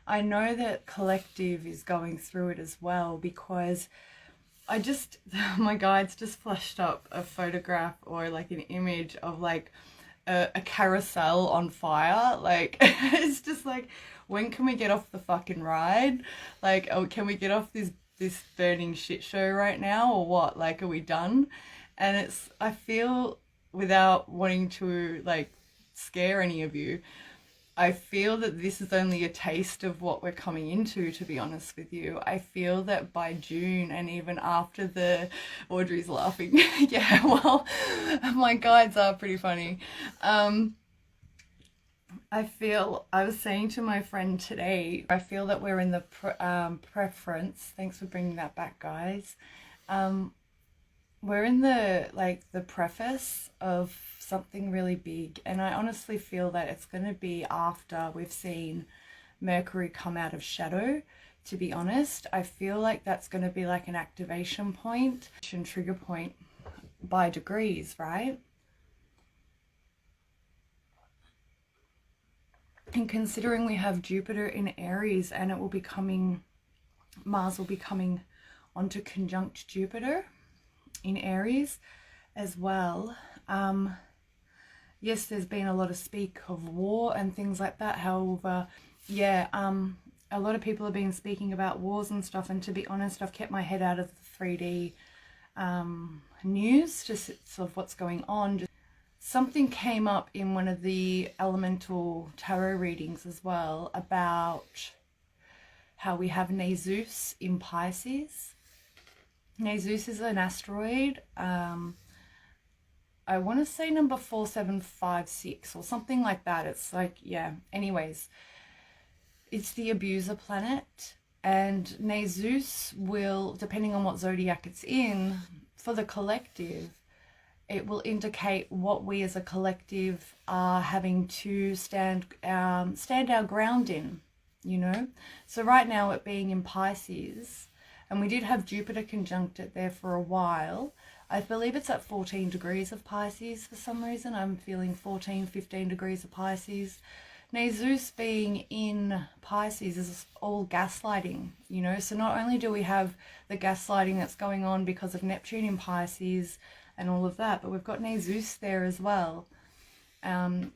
I know that collective is going through it as well, because I just, my guides just flashed up a photograph or like an image of like a carousel on fire. Like, it's just like, when can we get off the fucking ride? Like, oh, can we get off this burning shit show right now, or what? Like, are we done? And it's, I feel, without wanting to like scare any of you, I feel that this is only a taste of what we're coming into, to be honest with you. I feel that by June, and even after the, Audrey's laughing. Yeah, well, my guides are pretty funny. I was saying to my friend today, I feel that we're in the preference. Thanks for bringing that back, guys. We're in the preface of something really big, and I honestly feel that it's going to be after we've seen Mercury come out of shadow. To be honest, I feel like that's going to be like an activation point and trigger point by degrees, right? And considering we have Jupiter in Aries, and it will be coming, Mars will be coming onto conjunct Jupiter in Aries as well. Yes, there's been a lot of speak of war and things like that. However, yeah, a lot of people have been speaking about wars and stuff, and to be honest, I've kept my head out of the 3D news, just sort of what's going on. Something came up in one of the elemental tarot readings as well about how we have Nezus in Pisces. Nezus is an asteroid. I want to say number 4756 or something like that. It's like, yeah, anyways, it's the abuser planet, and Nezus will, depending on what zodiac it's in, for the collective, it will indicate what we as a collective are having to stand our ground in, you know. So right now, it being in Pisces, and we did have Jupiter conjunct it there for a while. I believe it's at 14 degrees of Pisces for some reason. I'm feeling 14, 15 degrees of Pisces. Nezus being in Pisces is all gaslighting, you know. So not only do we have the gaslighting that's going on because of Neptune in Pisces and all of that, but we've got Nezus there as well.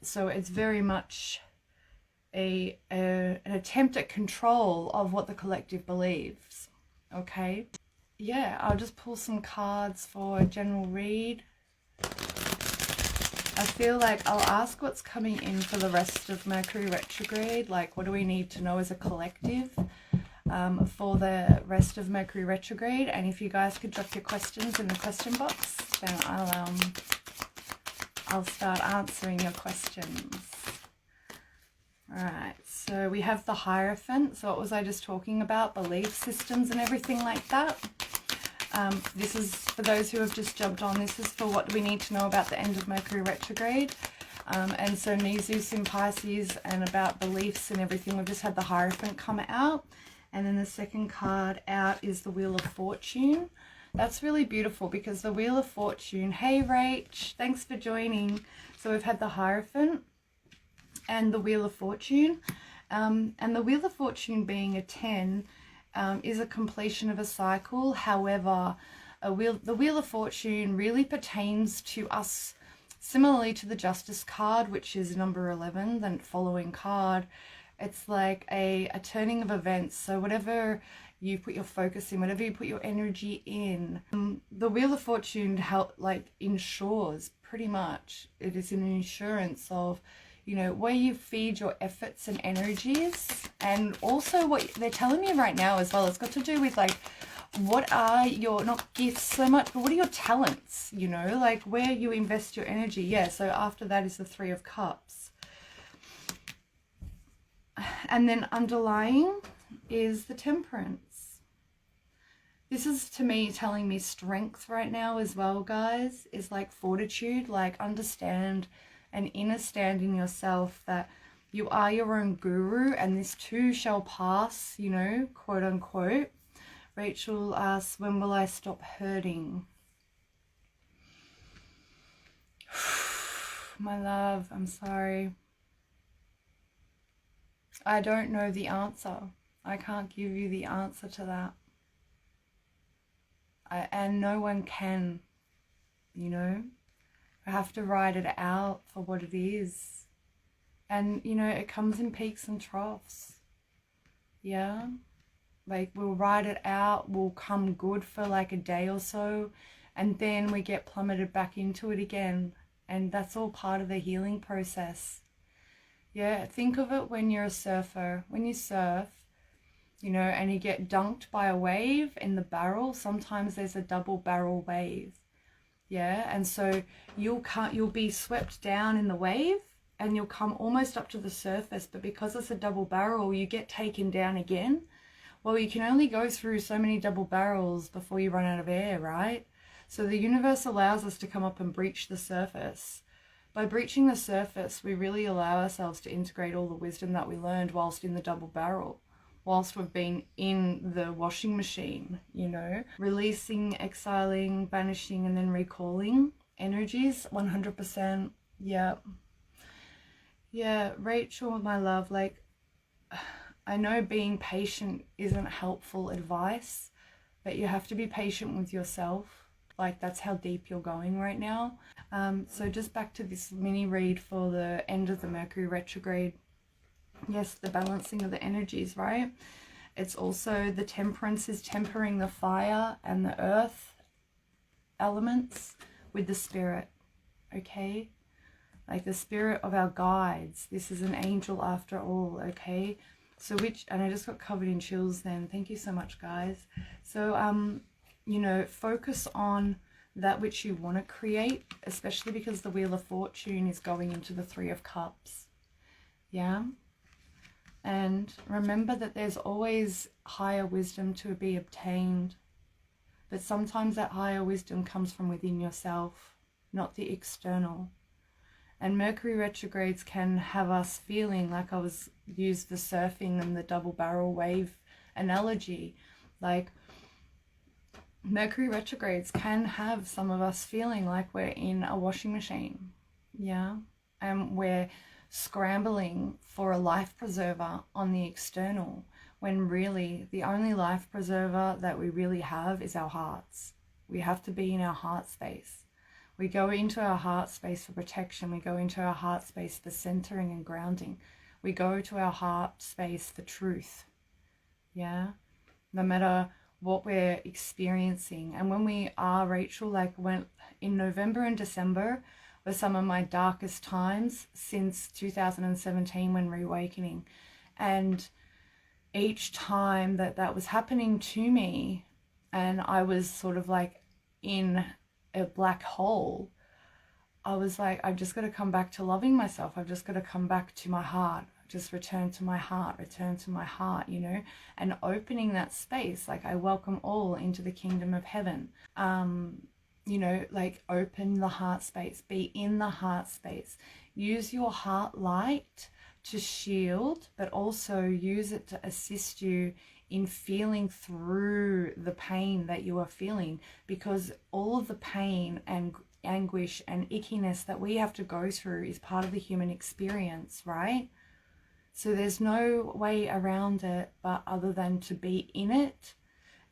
So it's very much an attempt at control of what the collective believes. Okay, yeah, I'll just pull some cards for a general read. I feel like I'll ask what's coming in for the rest of Mercury retrograde. Like, what do we need to know as a collective for the rest of Mercury retrograde? And if you guys could drop your questions in the question box, then I'll start answering your questions. Alright, so we have the Hierophant. So what was I just talking about? Belief systems and everything like that. This is, for those who have just jumped on, this is for what we need to know about the end of Mercury retrograde. And so Nezus in Pisces, and about beliefs and everything. We've just had the Hierophant come out. And then the second card out is the Wheel of Fortune. That's really beautiful, because the Wheel of Fortune, hey Rach, thanks for joining. So we've had the Hierophant and the Wheel of Fortune, and the Wheel of Fortune being a 10 is a completion of a cycle. However, the Wheel of Fortune really pertains to us similarly to the Justice card, which is number 11, the following card. It's like a turning of events. So whatever you put your focus in, whatever you put your energy in, the Wheel of Fortune ensures, pretty much, it is an insurance of, you know, where you feed your efforts and energies. And also what they're telling me right now as well, it's got to do with like, what are your, not gifts so much, but what are your talents, you know, like where you invest your energy. Yeah, so after that is the Three of Cups. And then underlying is the Temperance. This is, to me, telling me strength right now as well, guys, is like fortitude, like understand an inner stand in yourself that you are your own guru, and this too shall pass, you know, quote unquote. Rachel asks, when will I stop hurting? My love, I'm sorry. I don't know the answer. I can't give you the answer to that. And no one can, you know. I have to write it out for what it is. And, you know, it comes in peaks and troughs. Yeah? Like, we'll write it out, we'll come good for like a day or so, and then we get plummeted back into it again. And that's all part of the healing process. Yeah, think of it when you're a surfer. When you surf, you know, and you get dunked by a wave in the barrel, sometimes there's a double barrel wave. Yeah, and so you'll be swept down in the wave and you'll come almost up to the surface, but because it's a double barrel, you get taken down again. Well, you can only go through so many double barrels before you run out of air, right? So the universe allows us to come up and breach the surface. By breaching the surface, we really allow ourselves to integrate all the wisdom that we learned whilst in the double barrel, whilst we've been in the washing machine, you know, releasing, exiling, banishing, and then recalling energies, 100%. Yeah. Yeah, Rachel, my love, like, I know being patient isn't helpful advice, but you have to be patient with yourself. Like, that's how deep you're going right now. So just back to this mini read for the end of the Mercury retrograde. Yes, the balancing of the energies, right? It's also the temperance is tempering the fire and the earth elements with the spirit, okay? Like the spirit of our guides. This is an angel after all, okay? So and I just got covered in chills then. Thank you so much, guys. So, you know, focus on that which you want to create, especially because the Wheel of Fortune is going into the Three of Cups. Yeah? And remember that there's always higher wisdom to be obtained. But sometimes that higher wisdom comes from within yourself, not the external. And Mercury retrogrades can have us feeling, like I used the surfing and the double barrel wave analogy, like Mercury retrogrades can have some of us feeling like we're in a washing machine, yeah, and we're scrambling for a life preserver on the external, when really the only life preserver that we really have is our hearts. We have to be in our heart space. We go into our heart space for protection. We go into our heart space for centering and grounding. We go to our heart space for truth, yeah, no matter what we're experiencing. And when we are, Rachel, like when in November and December were some of my darkest times since 2017 when reawakening. And each time that was happening to me and I was sort of like in a black hole, I was like, I've just got to come back to loving myself. I've just got to come back to my heart. Just return to my heart, you know, and opening that space. Like, I welcome all into the kingdom of heaven. You know, like, open the heart space, be in the heart space, use your heart light to shield, but also use it to assist you in feeling through the pain that you are feeling, because all of the pain and anguish and ickiness that we have to go through is part of the human experience, right? So there's no way around it but other than to be in it,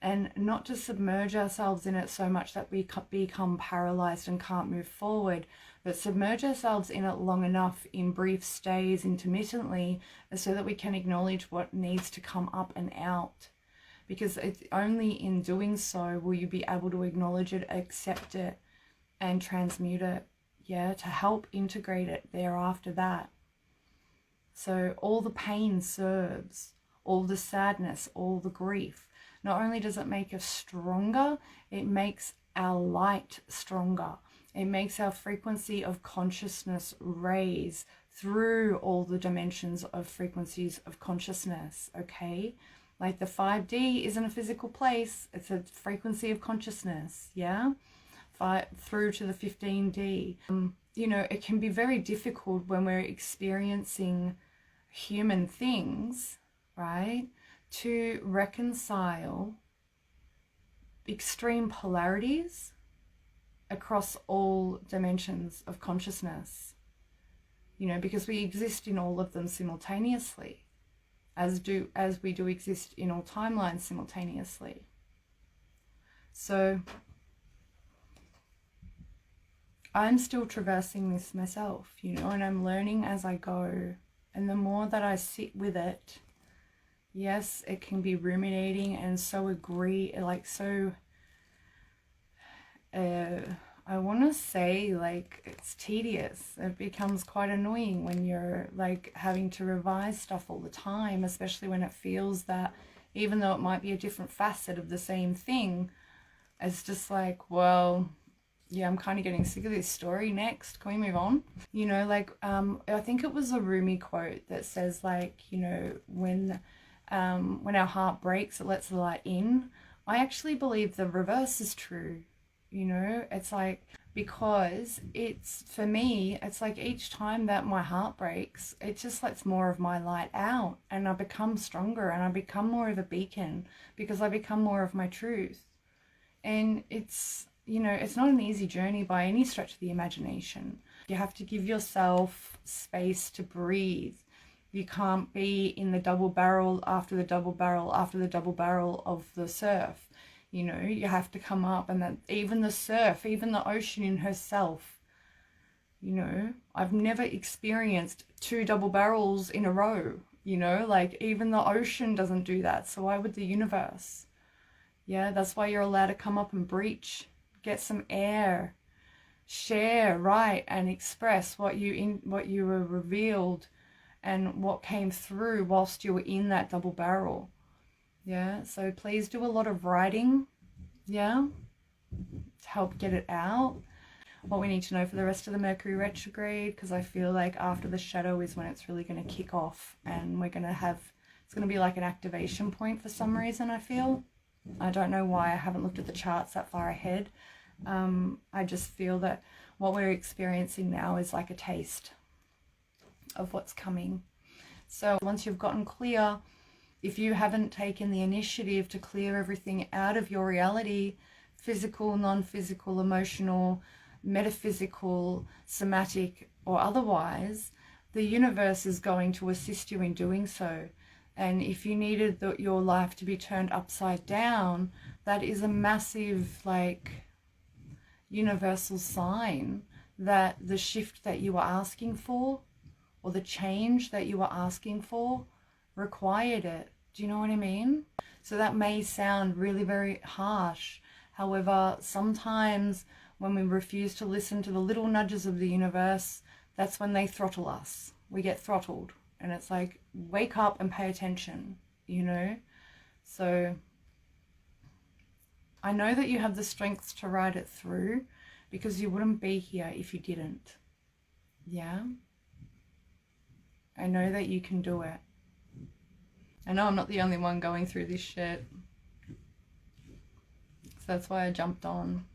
and not to submerge ourselves in it so much that we become paralyzed and can't move forward, but submerge ourselves in it long enough in brief stays intermittently so that we can acknowledge what needs to come up and out. Because it's only in doing so will you be able to acknowledge it, accept it, and transmute it, yeah, to help integrate it thereafter that. So all the pain serves, all the sadness, all the grief. Not only does it make us stronger, it makes our light stronger. It makes our frequency of consciousness raise through all the dimensions of frequencies of consciousness, okay? Like the 5D isn't a physical place, it's a frequency of consciousness, yeah? Through to the 15D. You know, it can be very difficult when we're experiencing human things, right, to reconcile extreme polarities across all dimensions of consciousness, you know, because we exist in all of them simultaneously. as we do exist in all timelines simultaneously. So I'm still traversing this myself, you know, and I'm learning as I go. And the more that I sit with it, yes, it can be ruminating and so I want to say like it's tedious. It becomes quite annoying when you're like having to revise stuff all the time, especially when it feels that even though it might be a different facet of the same thing, it's just like, well, yeah, I'm kind of getting sick of this story. Next, can we move on? You know, like, I think it was a Rumi quote that says, like, you know, when our heart breaks, it lets the light in. I actually believe the reverse is true. You know, it's like, because it's, for me, it's like each time that my heart breaks, it just lets more of my light out, and I become stronger, and I become more of a beacon, because I become more of my truth. And it's, you know, it's not an easy journey by any stretch of the imagination. You have to give yourself space to breathe. You can't be in the double barrel after the double barrel after the double barrel of the surf. You know, you have to come up, and that even the surf, even the ocean in herself, you know, I've never experienced 2 double barrels in a row, you know, like even the ocean doesn't do that. So why would the universe? Yeah, that's why you're allowed to come up and breach, get some air, share, write, and express what you were revealed and what came through whilst you were in that double barrel. Yeah, so please do a lot of writing, yeah, to help get it out. What we need to know for the rest of the Mercury retrograde, because I feel like after the shadow is when it's really going to kick off, and we're going to have, it's going to be like an activation point for some reason, I feel. I don't know why, I haven't looked at the charts that far ahead. I just feel that what we're experiencing now is like a taste of what's coming. So once you've gotten clear, if you haven't taken the initiative to clear everything out of your reality, physical, non-physical, emotional, metaphysical, somatic, or otherwise, the universe is going to assist you in doing so. And if you needed your life to be turned upside down, that is a massive, like, universal sign that the shift that you were asking for, or the change that you were asking for, required it. Do you know what I mean? So that may sound really very harsh. However, sometimes when we refuse to listen to the little nudges of the universe, that's when they throttle us. We get throttled. And it's like, wake up and pay attention, you know? So I know that you have the strength to ride it through, because you wouldn't be here if you didn't. Yeah? I know that you can do it. I know I'm not the only one going through this shit. So that's why I jumped on.